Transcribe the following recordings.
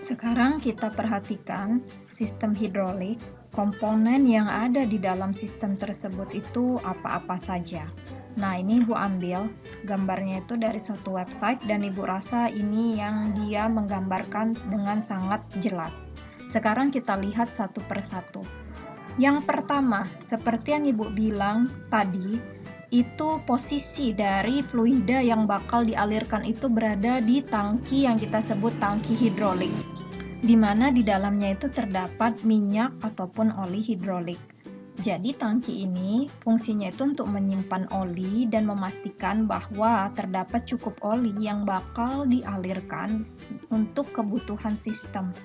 Sekarang kita perhatikan sistem hidrolik. Komponen yang ada di dalam sistem tersebut itu apa-apa saja. Nah, ini Ibu ambil gambarnya itu dari suatu website dan Ibu rasa ini yang dia menggambarkan dengan sangat jelas. Sekarang kita lihat satu persatu. Yang pertama, seperti yang Ibu bilang tadi, itu posisi dari fluida yang bakal dialirkan itu berada di tangki yang kita sebut tangki hidrolik, di mana di dalamnya itu terdapat minyak ataupun oli hidrolik. Jadi tangki ini fungsinya itu untuk menyimpan oli dan memastikan bahwa terdapat cukup oli yang bakal dialirkan untuk kebutuhan sistem.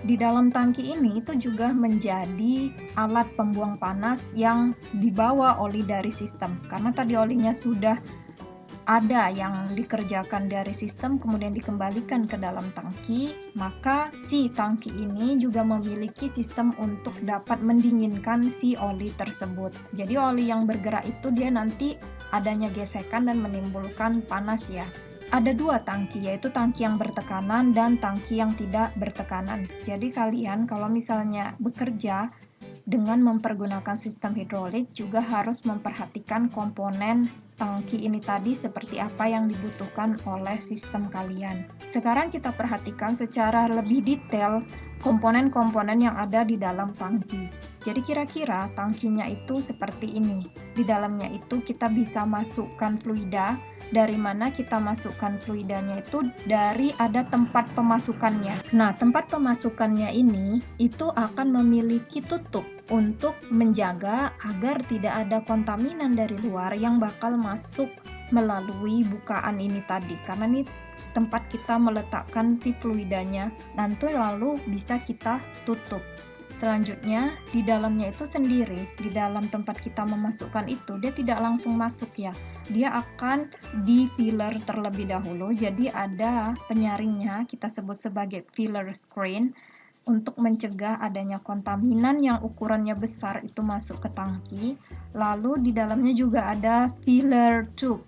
Di dalam tangki ini itu juga menjadi alat pembuang panas yang dibawa oli dari sistem. Karena tadi olinya sudah ada yang dikerjakan dari sistem kemudian dikembalikan ke dalam tangki, maka si tangki ini juga memiliki sistem untuk dapat mendinginkan si oli tersebut. Jadi oli yang bergerak itu dia nanti adanya gesekan dan menimbulkan panas ya. Ada dua tangki, yaitu tangki yang bertekanan dan tangki yang tidak bertekanan. Jadi kalian kalau misalnya bekerja dengan mempergunakan sistem hidrolik juga harus memperhatikan komponen tangki ini tadi seperti apa yang dibutuhkan oleh sistem kalian. Sekarang kita perhatikan secara lebih detail komponen-komponen yang ada di dalam tangki. Jadi kira-kira tangkinya itu seperti ini. Di dalamnya itu kita bisa masukkan fluida. Dari mana kita masukkan fluidanya itu dari ada tempat pemasukannya. Nah, tempat pemasukannya ini itu akan memiliki tutup untuk menjaga agar tidak ada kontaminan dari luar yang bakal masuk melalui bukaan ini tadi. Karena ini tempat kita meletakkan si fluidanya, nanti lalu bisa kita tutup. Selanjutnya, di dalamnya itu sendiri, di dalam tempat kita memasukkan itu, dia tidak langsung masuk ya. Dia akan di filler terlebih dahulu, jadi ada penyaringnya, kita sebut sebagai filler screen, untuk mencegah adanya kontaminan yang ukurannya besar itu masuk ke tangki. Lalu di dalamnya juga ada filler tube.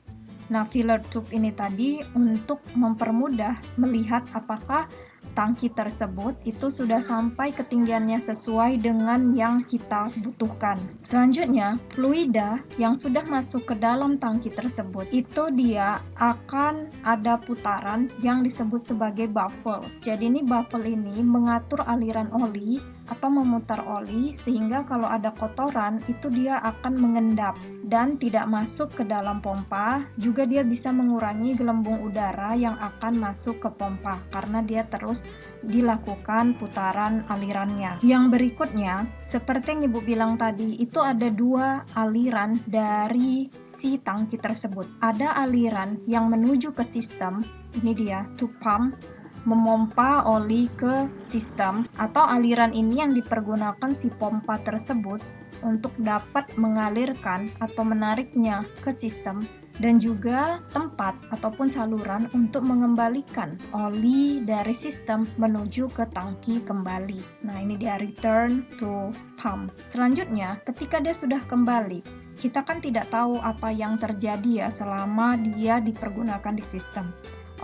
Nah, filler tube ini tadi untuk mempermudah melihat apakah tangki tersebut itu sudah sampai ketinggiannya sesuai dengan yang kita butuhkan. Selanjutnya, fluida yang sudah masuk ke dalam tangki tersebut itu dia akan ada putaran yang disebut sebagai baffle. Jadi ini baffle ini mengatur aliran oli atau memutar oli sehingga kalau ada kotoran itu dia akan mengendap dan tidak masuk ke dalam pompa. Juga dia bisa mengurangi gelembung udara yang akan masuk ke pompa karena dia terus dilakukan putaran alirannya. Yang berikutnya, seperti yang Ibu bilang tadi, itu ada dua aliran dari si tangki tersebut. Ada aliran yang menuju ke sistem, ini dia, to pump, memompa oli ke sistem, atau aliran ini yang dipergunakan si pompa tersebut untuk dapat mengalirkan atau menariknya ke sistem, dan juga tempat ataupun saluran untuk mengembalikan oli dari sistem menuju ke tangki kembali. Nah, ini dia return to pump. Selanjutnya, ketika dia sudah kembali, kita kan tidak tahu apa yang terjadi ya selama dia dipergunakan di sistem.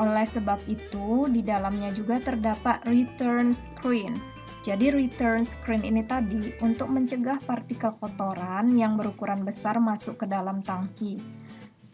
Oleh sebab itu, di dalamnya juga terdapat return screen. Jadi return screen ini tadi untuk mencegah partikel kotoran yang berukuran besar masuk ke dalam tangki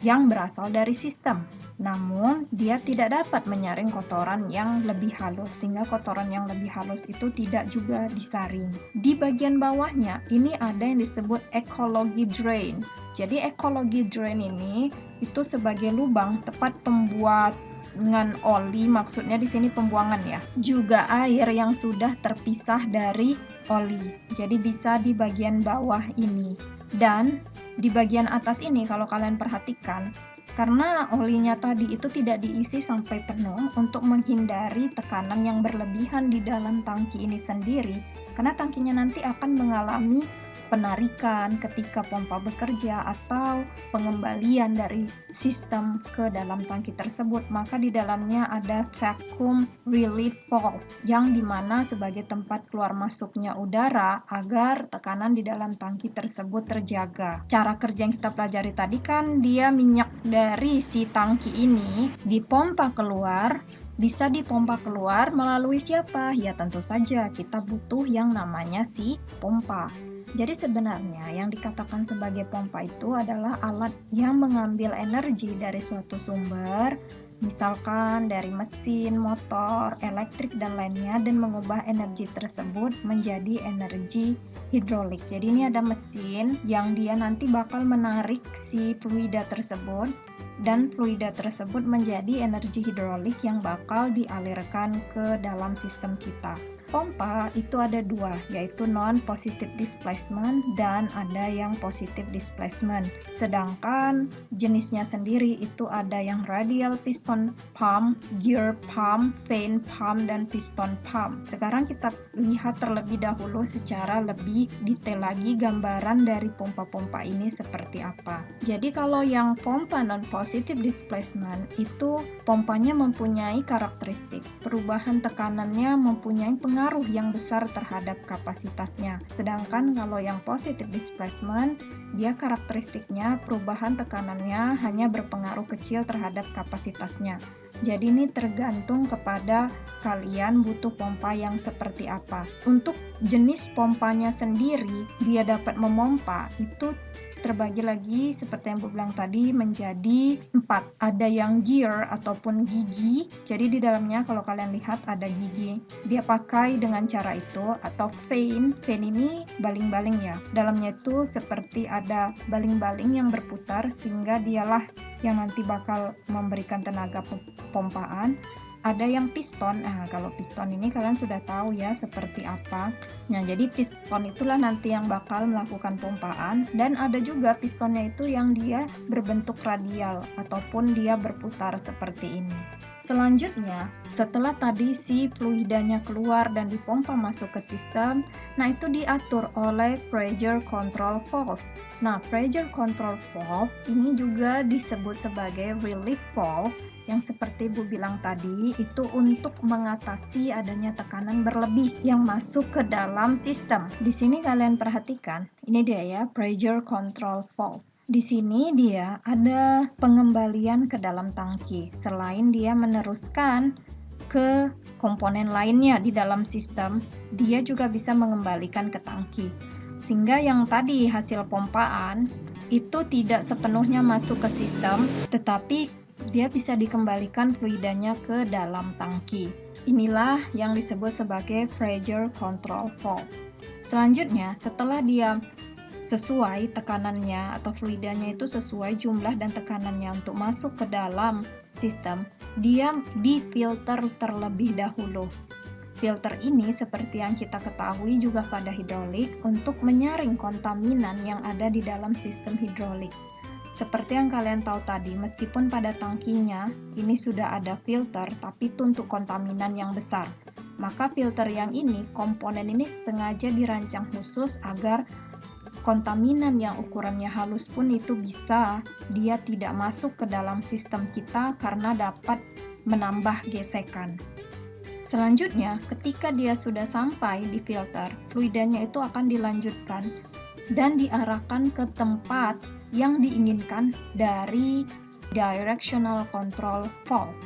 yang berasal dari sistem. Namun, dia tidak dapat menyaring kotoran yang lebih halus, sehingga kotoran yang lebih halus itu tidak juga disaring. Di bagian bawahnya, ini ada yang disebut ecology drain. Jadi, ecology drain ini itu sebagai lubang tempat pembuangan oli, maksudnya di sini pembuangan ya. Juga air yang sudah terpisah dari oli. Jadi, bisa di bagian bawah ini. Dan di bagian atas ini kalau kalian perhatikan, karena olinya tadi itu tidak diisi sampai penuh untuk menghindari tekanan yang berlebihan di dalam tangki ini sendiri, karena tangkinya nanti akan mengalami penarikan ketika pompa bekerja atau pengembalian dari sistem ke dalam tangki tersebut, maka di dalamnya ada vacuum relief valve yang dimana sebagai tempat keluar masuknya udara agar tekanan di dalam tangki tersebut terjaga. Cara kerja yang kita pelajari tadi kan dia minyak dari si tangki ini dipompa keluar Bisa dipompa keluar melalui siapa? Ya tentu saja kita butuh yang namanya si pompa. Jadi sebenarnya yang dikatakan sebagai pompa itu adalah alat yang mengambil energi dari suatu sumber, misalkan dari mesin, motor, elektrik, dan lainnya, dan mengubah energi tersebut menjadi energi hidrolik. Jadi ini ada mesin yang dia nanti bakal menarik si fluida tersebut, dan fluida tersebut menjadi energi hidrolik yang bakal dialirkan ke dalam sistem kita. Pompa itu ada dua, yaitu non-positive displacement dan ada yang positive displacement. Sedangkan jenisnya sendiri itu ada yang radial piston pump, gear pump, vane pump, dan piston pump. Sekarang kita lihat terlebih dahulu secara lebih detail lagi gambaran dari pompa-pompa ini seperti apa. Jadi kalau yang pompa non-positive displacement itu pompanya mempunyai karakteristik perubahan tekanannya mempunyai pengaruh yang besar terhadap kapasitasnya. Sedangkan kalau yang positive displacement, dia karakteristiknya perubahan tekanannya hanya berpengaruh kecil terhadap kapasitasnya. Jadi ini tergantung kepada kalian butuh pompa yang seperti apa. Untuk jenis pompanya sendiri, dia dapat memompa itu terbagi lagi seperti yang Bu bilang tadi menjadi 4. Ada yang gear ataupun gigi. Jadi di dalamnya kalau kalian lihat ada gigi. Dia pakai dengan cara itu, atau vane. Vane ini baling-baling ya. Dalamnya itu seperti ada baling-baling yang berputar sehingga dialah yang nanti bakal memberikan tenaga pompaan. Ada yang piston. Nah, kalau piston ini kalian sudah tahu ya seperti apa. Nah, jadi piston itulah nanti yang bakal melakukan pompaan, dan ada juga pistonnya itu yang dia berbentuk radial ataupun dia berputar seperti ini. Selanjutnya, setelah tadi si fluidanya keluar dan dipompa masuk ke sistem, nah itu diatur oleh pressure control valve. Nah, pressure control valve ini juga disebut sebagai relief valve, yang seperti Bu bilang tadi, itu untuk mengatasi adanya tekanan berlebih yang masuk ke dalam sistem. Di sini kalian perhatikan, ini dia ya, pressure control valve. Di sini dia ada pengembalian ke dalam tangki, selain dia meneruskan ke komponen lainnya di dalam sistem, dia juga bisa mengembalikan ke tangki. Sehingga yang tadi hasil pompaan itu tidak sepenuhnya masuk ke sistem, tetapi dia bisa dikembalikan fluidanya ke dalam tangki. Inilah yang disebut sebagai pressure control valve. Selanjutnya, setelah dia sesuai tekanannya atau fluidanya itu sesuai jumlah dan tekanannya untuk masuk ke dalam sistem, dia difilter terlebih dahulu. Filter ini seperti yang kita ketahui juga pada hidrolik untuk menyaring kontaminan yang ada di dalam sistem hidrolik. Seperti yang kalian tahu tadi, meskipun pada tangkinya ini sudah ada filter, tapi itu untuk kontaminan yang besar. Maka filter yang ini, komponen ini sengaja dirancang khusus agar kontaminan yang ukurannya halus pun itu bisa dia tidak masuk ke dalam sistem kita karena dapat menambah gesekan. Selanjutnya, ketika dia sudah sampai di filter, fluidanya itu akan dilanjutkan dan diarahkan ke tempat yang diinginkan dari directional control valve.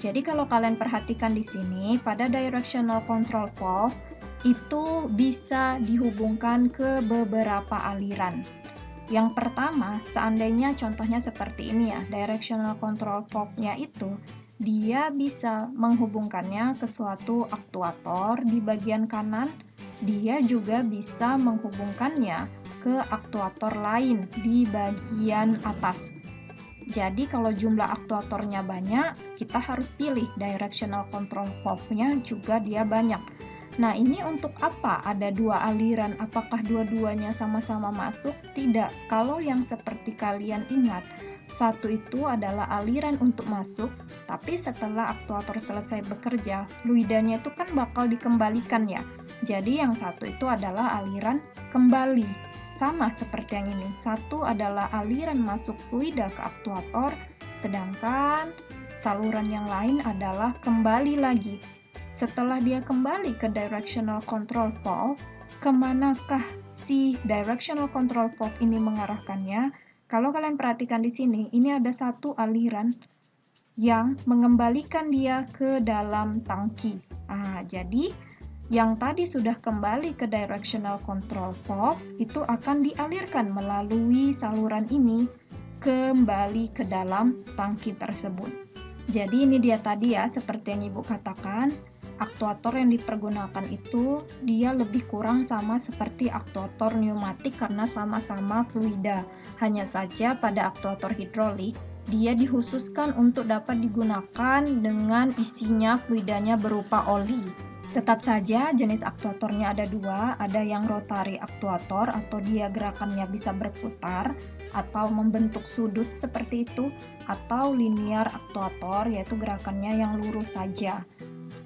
Jadi kalau kalian perhatikan di sini, pada directional control valve itu bisa dihubungkan ke beberapa aliran. Yang pertama, seandainya contohnya seperti ini ya, directional control valve-nya itu dia bisa menghubungkannya ke suatu aktuator di bagian kanan, dia juga bisa menghubungkannya ke aktuator lain di bagian atas. Jadi kalau jumlah aktuatornya banyak, kita harus pilih directional control valve-nya juga dia banyak. Nah, ini untuk apa? Ada dua aliran, apakah dua-duanya sama-sama masuk? Tidak. Kalau yang seperti kalian ingat, satu itu adalah aliran untuk masuk, tapi setelah aktuator selesai bekerja, fluidanya itu kan bakal dikembalikan ya. Jadi yang satu itu adalah aliran kembali. Sama seperti yang ini, satu adalah aliran masuk fluida ke aktuator, sedangkan saluran yang lain adalah kembali lagi. Setelah dia kembali ke directional control valve, kemanakah si directional control valve ini mengarahkannya? Kalau kalian perhatikan di sini, ini ada satu aliran yang mengembalikan dia ke dalam tangki. Jadi yang tadi sudah kembali ke directional control valve itu akan dialirkan melalui saluran ini kembali ke dalam tangki tersebut. Jadi ini dia tadi ya, seperti yang Ibu katakan, aktuator yang dipergunakan itu dia lebih kurang sama seperti aktuator pneumatik karena sama-sama fluida. Hanya saja pada aktuator hidrolik dia dikhususkan untuk dapat digunakan dengan isinya fluidanya berupa oli. Tetap saja jenis aktuatornya ada dua, ada yang rotary aktuator atau dia gerakannya bisa berputar atau membentuk sudut seperti itu, atau linear aktuator yaitu gerakannya yang lurus saja.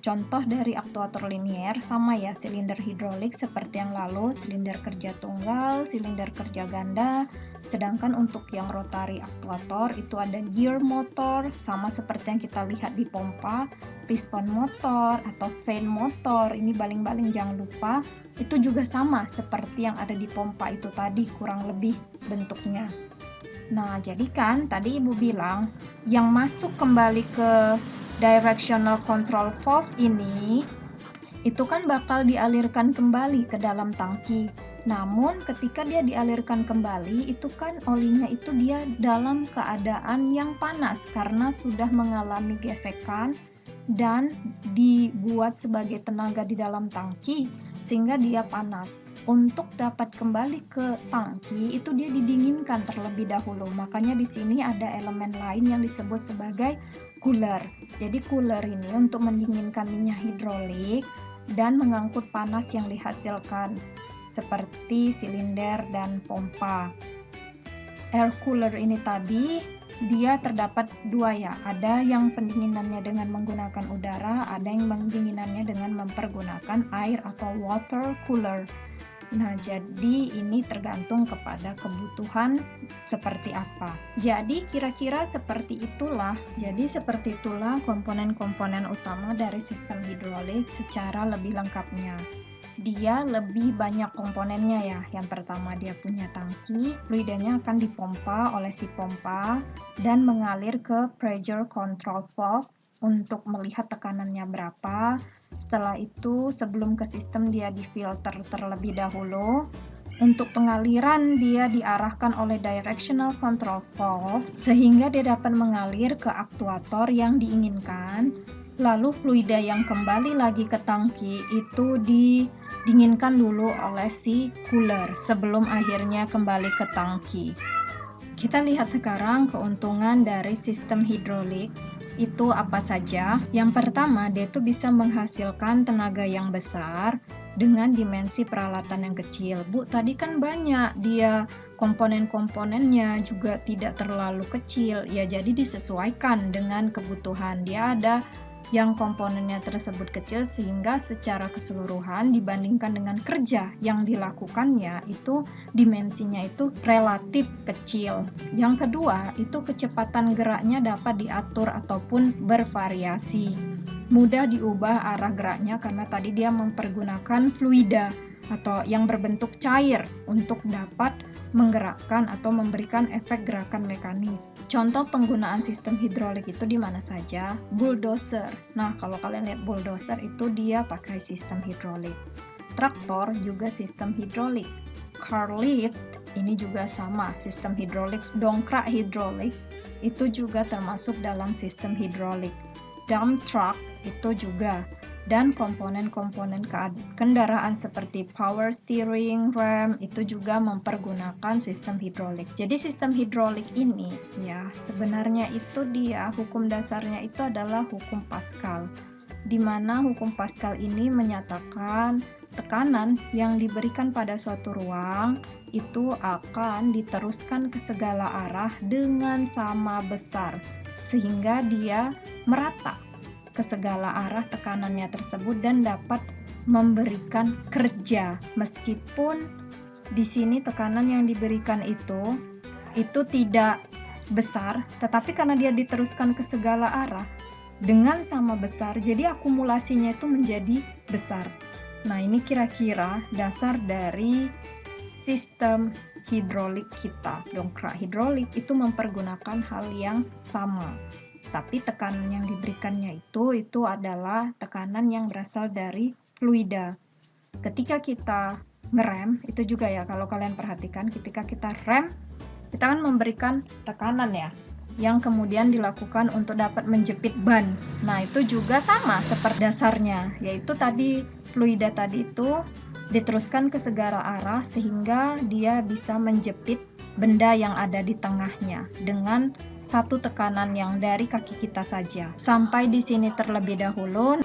Contoh dari aktuator linier sama ya, silinder hidrolik seperti yang lalu, silinder kerja tunggal, silinder kerja ganda. Sedangkan untuk yang rotary aktuator itu ada gear motor, sama seperti yang kita lihat di pompa, piston motor atau vane motor. Ini baling-baling jangan lupa, itu juga sama seperti yang ada di pompa itu tadi, kurang lebih bentuknya. Nah, jadi kan tadi Ibu bilang yang masuk kembali ke directional control valve ini itu kan bakal dialirkan kembali ke dalam tangki. Namun ketika dia dialirkan kembali itu kan olinya itu dia dalam keadaan yang panas karena sudah mengalami gesekan dan dibuat sebagai tenaga di dalam tangki sehingga dia panas. Untuk dapat kembali ke tangki itu dia didinginkan terlebih dahulu. Makanya di sini ada elemen lain yang disebut sebagai cooler. Jadi cooler ini untuk mendinginkan minyak hidrolik dan mengangkut panas yang dihasilkan seperti silinder dan pompa. Air cooler ini tadi dia terdapat dua ya, ada yang pendinginannya dengan menggunakan udara, ada yang pendinginannya dengan mempergunakan air atau water cooler. Nah, jadi ini tergantung kepada kebutuhan seperti apa. Jadi kira-kira seperti itulah. Jadi seperti itulah komponen-komponen utama dari sistem hidrolik secara lebih lengkapnya. Dia lebih banyak komponennya ya. Yang pertama dia punya tangki, fluidanya akan dipompa oleh si pompa dan mengalir ke pressure control valve untuk melihat tekanannya berapa. Setelah itu sebelum ke sistem dia difilter terlebih dahulu. Untuk pengaliran dia diarahkan oleh directional control valve sehingga dia dapat mengalir ke aktuator yang diinginkan. Lalu fluida yang kembali lagi ke tangki itu didinginkan dulu oleh si cooler sebelum akhirnya kembali ke tangki. Kita lihat sekarang keuntungan dari sistem hidrolik itu apa saja. Yang pertama, dia itu bisa menghasilkan tenaga yang besar dengan dimensi peralatan yang kecil. Bu, tadi kan banyak dia komponen-komponennya juga tidak terlalu kecil. Ya, jadi disesuaikan dengan kebutuhan. Dia ada yang komponennya tersebut kecil sehingga secara keseluruhan dibandingkan dengan kerja yang dilakukannya itu dimensinya itu relatif kecil. Yang kedua, itu kecepatan geraknya dapat diatur ataupun bervariasi. Mudah diubah arah geraknya karena tadi dia mempergunakan fluida atau yang berbentuk cair untuk dapat menggerakkan atau memberikan efek gerakan mekanis. Contoh penggunaan sistem hidrolik itu di mana saja? Bulldozer. Nah, kalau kalian lihat bulldozer itu dia pakai sistem hidrolik. Traktor juga sistem hidrolik. Car lift ini juga sama, sistem hidrolik. Dongkrak hidrolik itu juga termasuk dalam sistem hidrolik. Dump truck itu juga. Dan komponen-komponen kendaraan seperti power steering, rem itu juga mempergunakan sistem hidrolik. Jadi sistem hidrolik ini ya sebenarnya itu dia hukum dasarnya itu adalah hukum Pascal. Di mana hukum Pascal ini menyatakan tekanan yang diberikan pada suatu ruang itu akan diteruskan ke segala arah dengan sama besar sehingga dia merata ke segala arah tekanannya tersebut dan dapat memberikan kerja meskipun di sini tekanan yang diberikan itu tidak besar, tetapi karena dia diteruskan ke segala arah dengan sama besar jadi akumulasinya itu menjadi besar. Nah, ini kira-kira dasar dari sistem hidrolik kita. Dongkrak hidrolik itu mempergunakan hal yang sama. tapi tekanan yang diberikannya itu adalah tekanan yang berasal dari fluida. Ketika kita ngerem, itu juga ya, kalau kalian perhatikan, ketika kita rem, kita kan memberikan tekanan ya, yang kemudian dilakukan untuk dapat menjepit ban. Nah, itu juga sama seperti dasarnya, yaitu tadi fluida tadi itu diteruskan ke segala arah sehingga dia bisa menjepit benda yang ada di tengahnya dengan satu tekanan yang dari kaki kita saja. Sampai di sini terlebih dahulu.